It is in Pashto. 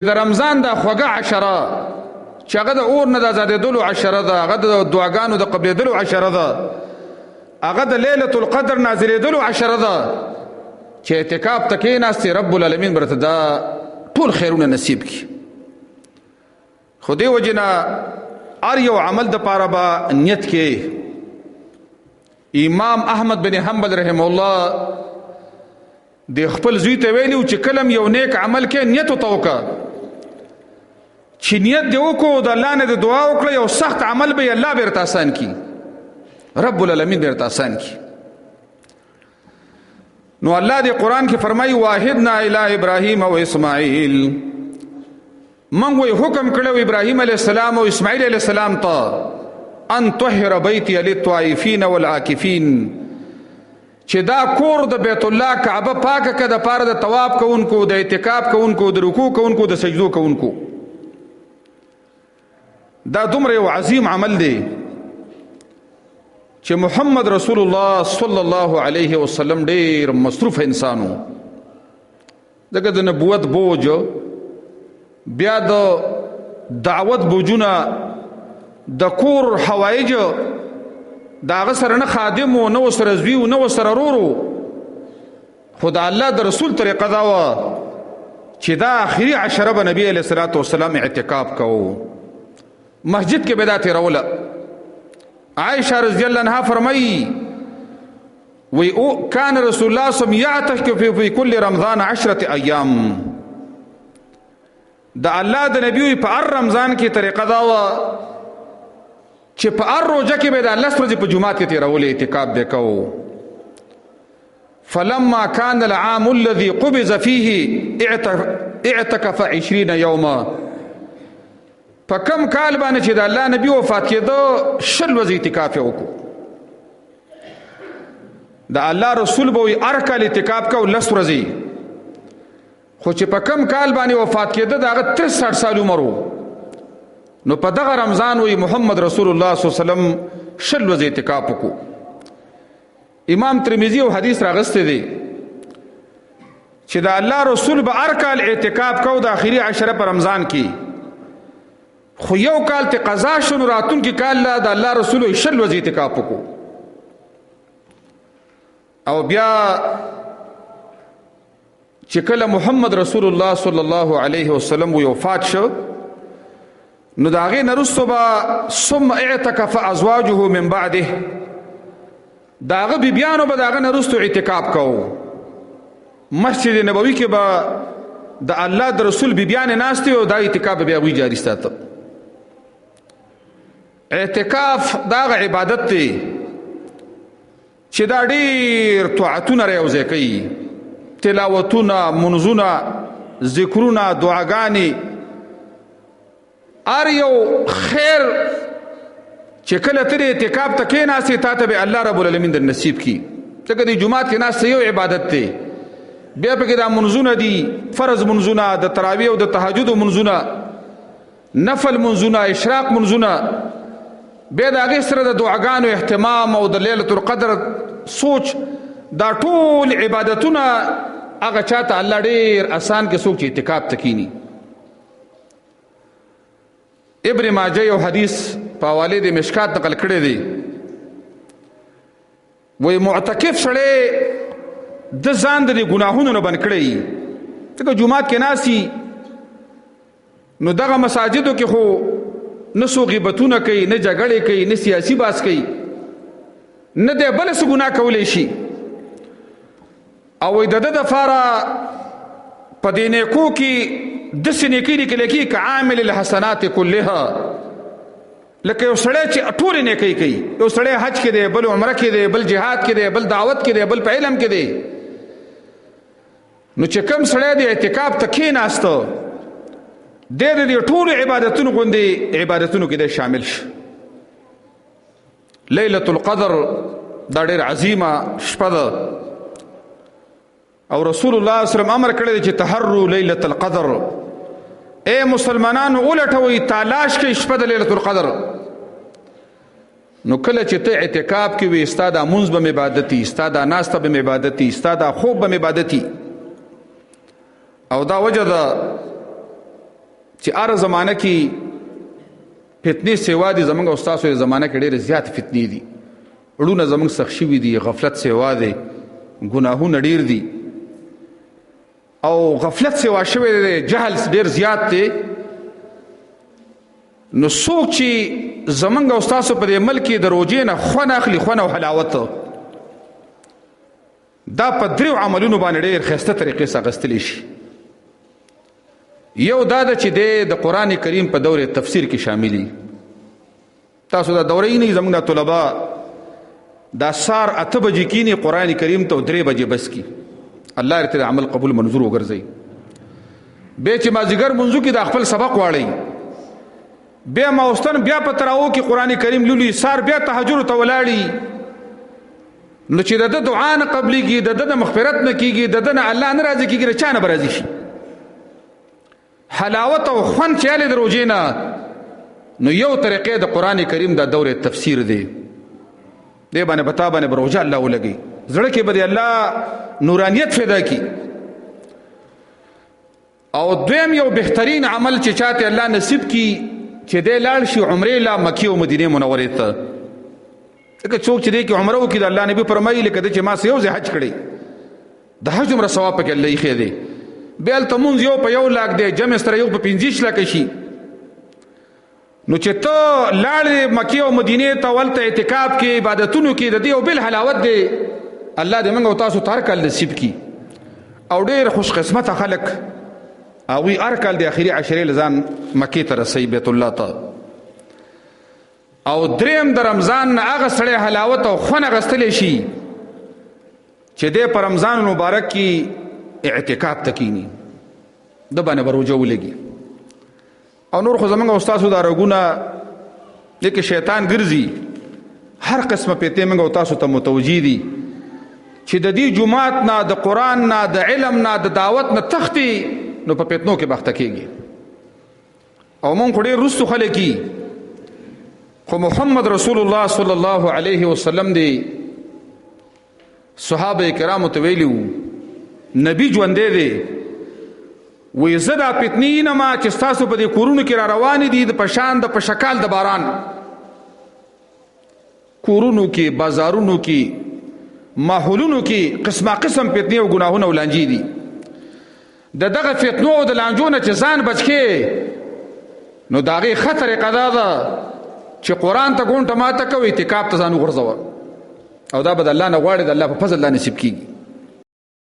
د رمضان د خوږه عشره چې هغه د اور نه د ازادېدلو عشره ده، هغه د دعاګانو د قبلېدلو عشره ده، هغه د لیلة القدر نازلېدلو عشره ده چې اعتکاف ته کېناستې رب العالمین به درته دا ټول خیرونه نصیب کړي. خو دې وجې نه هر یو عمل دپاره به نیت کې. امام احمد بن حنبل رحمه الله د خپل زوی ته ویلي چې کلم یو نیک عمل کې نیت ورته وکړه، چې نیت دې وکړو د الله نه د دعا وکړه، یو سخت عمل به الله به درته آسان کړي، رب العالمین به درته آسان کړي. نو الله دې قرآن کې فرمایي واحدنا الی ابراهیم و اسماعیل، موږ وی حکم کړو ابراهیم علیه السلام او اسماعیل علیه السلام ته ان طهر بیتی للطائفین والعاکفین، چې دا کور د بیت الله کعبه پاکه که د پاره د طواف کوونکو، د اعتکاف کوونکو، د رکوع کوونکو، د سجدو کوونکو. دا دومره یو عظیم عمل دی چې محمد رسول الله صلی الله علیه وسلم ډیر مصروف انسانو، دغه د نبوت بوج، بیا د دعوت بوجونه، د کور حوایج، دا هغه سره نه خادم و نه ورسره زوی و نه ورسره ورور و، خو د الله د رسول طریقه دا وه چې دا آخري عشره به نبي علیه الصلاة والسلام اعتکاف کوو، مسجد کې به دا تېروله. عائشه رضی الله عنها فرمایي وی کان رسول الله صلی الله علیه وسلم یعتکف فی کل رمضان 10 ایام، د الله د نبی په هر رمضان کې طریقه دا وه چې په هر روژه کې به د 10 ورځې په جومات کې تېرولې، اعتکاف به کوو. فلما كان العام الذي قبض فيه اعتکف 20 یوما، په کم کال باندې چې د الله نبی وفات کېده 20 ورځې اعتکاف یې وکړو. د الله رسول به وي هر کال اعتکاف کو 10 ورځې، خو چې په کم کال باندې وفات کېده د هغه 63 سال عمر و، نو په دغه رمضان وی محمد رسول الله صلی الله علیه وسلم 20 ورځې اعتکاف وکړو. امام ترمذی او حدیث راغسته دی چې د الله رسول به هر کال اعتکاف کو د آخري عشره په رمضان کې، خو یو کال ته قضا شو، راتونکي کال د الله رسول 20 ورځې اعتکاف وکړو. او بیا چې کله محمد رسول الله صلی الله علیه وسلم وفات شو، نو د هغې نه وروسته به ثم اعتکف ازواجه من بعده، د هغه بیبیانو به د هغه نه وروسته اعتکاف کوو. مسجد نبوي کې به د الله د رسول بیبیانې ناستې او دا اعتکاف به هغوی جاري ساته. اعتکاف دا هغه عبادت دی چې دا ډېر طاعتونه رايوځای کوي، تلاوتونه، منځونه، ذکرونه، دعاګانې، هر یو خیر چې کله ته د اعتکاف ته کېناستې تا ته به الله رب العالمین در نصیب کړي. ځکه د جومات کې ناسته یو عبادت دی، بیا پکې دا منځونه دي، فرض منځونه، د تراویح او د تهجد منځونه، نفل منځونه، اشراق منځونه، بیا د هغې سره د دعاګانو اهتمام او د لیلة القدر سوچ، دا ټول عبادتونه هغه چاته الله ډېر آسان کې څوک چې اعتکاف ته کینی. ابن ماجه یو حدیث په حوالې د مشکات نقل کړی دی، وی معتکف سړی د ځان د ګناهونو نه بند کړی، ځکه جومات کې ناسي، نو دغه مساجدو کې خو نه څو غیبتونه کوي، نه جګړې کوي، نه سیاسي باس کوي، نه دی بله څه ګناه کولی شي. او د ده دپاره په دې نیکو کې داسې نیکۍ لیکلی کېږي که عامل الحسنات کلها، لکه یو سړی چې ټولې نیکۍ کوي، یو سړی حج کې دی، بل عمره کې دی، بل جهاد کې دی، بل دعوت کې دی، بل په علم کې دی. نو چې کوم سړی د اعتکاف ته کېناسته، دی د دې ټولو عبادتونو غوندې عبادتونو کې دی شامل شي. لیلة القدر دا ډېر عظیمه شپه ده، او رسول الله صلی الله علیه وسلم امر کړی دی چې تحروا لیلة القدر، اے مسلمانانو ولټوئ، تلاش کوئ شپه د لیلة القدر. نو کله چې ته اعتکاف کې وي، ستا دا مونځ به م عبادتي، ستا دا ناسته به م عبادتي، ستا دا خوب به م عبادتي. او دا وجه ده چې هر زمانه کې فتنې سیوا دي، زمونږ استاسو زمانه کې ډېرې زیات فتنې دي، اړونه زمونږ سخت شوي دي، غفلت سیوا دی، ګناهونه ډېر دي او غفلت سیوا شوی دی، جهل ډېر زیات دی. نو څوک چې زمونږ استاسو په دې ملک کې د روژې نه خوند اخلي، خوند او حلاوت، دا په دریو عملونو باندې ډېر ښایسته طریقې سره اخیستلی شي. یو دا ده چې د قرآن کریم په دور تفسیر کې شاملي. تاسو دا دوره یې نه زمونږ د طلبا دا سار 8 بجې کینی قرآن کریم ته 3 بجې بس کی. الله ورته عمل قبول منظور وګرځي. بیا چې مازدیګر منځو کې د خپل سبق واړی، بیا ماوستن بیا په تراو کې قرآن کریم لولي، سار بیا تهجد ته ولاړی. نو چې د دعا نه قبلېږي، د مغفرت نه کېږي، د نه الله نه راضي کېږي، چا نه به راضي شي؟ حلاوت او خوند چې یالی د روژې نه، نو یو طریقې د قرآن کریم دا دور تفسیر دی. دی باندې به تا باندې به روژه الله ولګي، زړه کې به د الله نورانیت پیدا کی. او دویم یو بهترین عمل چې چاته الله نصیب کی چې دی لاړ شي عمرې لا مکې او مدینې منورې ته. ځکه څوک چې دی کې عمره وکړي، د الله نبي فرمایي لکه چې ما څه یو ځای حج کړی، د حج عمره ثواب پکې الله یې ښی دی. بیا هلته مونځ یو په 1 لاک دی، جمع سره یو په 25 لکه شي. نو چې ته لاړې مکې او مدینې ته، ولته اعتکاف کې عبادتونو کې، د دې یو بل حلاوت دی. الله دې موږ او تاسو ته هر کال نصیب کړي او ډېر خوش قسمته خلک هغوی هر کال د اخري عشرې له ځان مکې ته رسوي، بیت الله ته. او دریم د رمضان نه هغه سړی حلاوت او خوند اخیستلی شي چې دی په رمضان مبارک کې اعتکاف ته کینی، د باندې به روژه ولګي. او نور خو زمونږ استاسو دا رګونه دی کې شیطان ګرځي، هر قسمه پیتې موږ او تاسو ته متوجي دي چې د دې جماعت نه، د قرآن نه، د علم نه، د دعوت نه تختی، نو په پیتنو کې بخته کېږي. او مونږ خو ډېر وروستو خلک یي، خو محمد رسول الله صلی الله علیه وسلم دی صحابه کرامو ته ویلي وو، نبی ژوندی دی، وی زه دا فتنې نه ما چې ستاسو په دې کورونو کې را روانې دي، د پشان د پشکال د باران، کورونو کې، بازارونو کې، ماحولونو کې قسمه قسم فتنې او ګناهونه او لانجې دي. د دغه فتنو او د لانجو نه چې ځان بچ کې، نو د هغې ښه طریقه دا ده چې قرآن ته ګونټه ماته کوي، اعتکاف ته ځان وغورځوه، او دا به د الله نه غواړي، د الله په فضل الله نصیب کېږي.